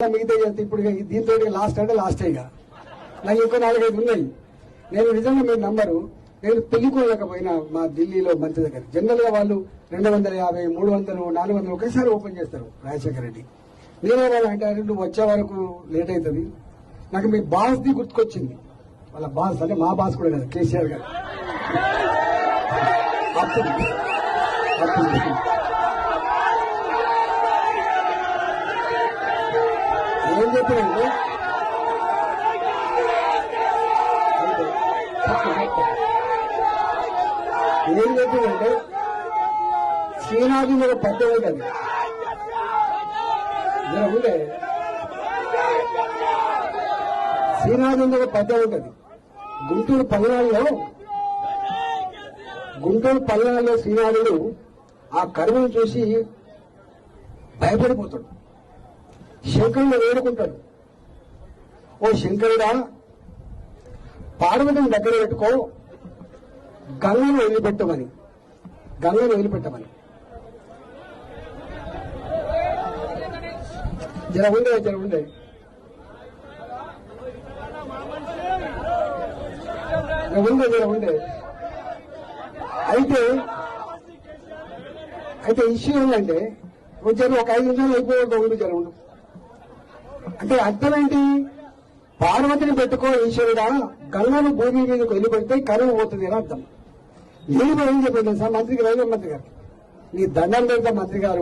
మిగతా ఇప్పుడు దీంతో లాస్ట్ అంటే లాస్ట్ ఇక నాకు ఇంకో 4-5 ఉన్నాయి. నేను నిజంగా మీరు నమ్మరు, నేను పెళ్లికోలేకపోయినా మా ఢిల్లీలో మంత్రి దగ్గర జనరల్ గా వాళ్ళు 250, 300, 400 ఒకేసారి ఓపెన్ చేస్తారు రాజశేఖర రెడ్డి. నేనేమంటే నువ్వు వచ్చే వరకు లేట్ అవుతుంది. నాకు మీ బాస్ ది గుర్తుకొచ్చింది. వాళ్ళ బాస్ అంటే మా బాస్ కూడా కదా, కేసీఆర్ గారు. అప్పుడు ఏం చెప్పారంటే శ్రీనాథి మీద పెద్దది కదా ఉండే, శ్రీనాథి మీద పెద్ద ఉంటుంది. గుంటూరు పల్నాడులో శ్రీనాథుడు ఆ కరువును చూసి భయపడిపోతాడు. శంకరుడు వేడుకుంటాడు, ఓ శంకరుడా, పార్వతిని దగ్గర పెట్టుకో, గంగను వదిలిపెట్టమని. జర ఉండే అయితే ఇష్యూ ఏంటంటే కొంచెం ఒక 5 నిమిషాలు అయిపోయి జరుగుండు. అంటే అర్థం ఏంటి? పార్వతిని పెట్టుకో ఈశ్వరుడా, గంగను భూమి మీదకి వదిలిపెడితే కరువు పోతుంది అని అర్థం. నేను ఏం చెప్పాను సార్ మంత్రికి, రైల్వే మంత్రి గారికి, నీ దండం పెడతా మంత్రి గారు,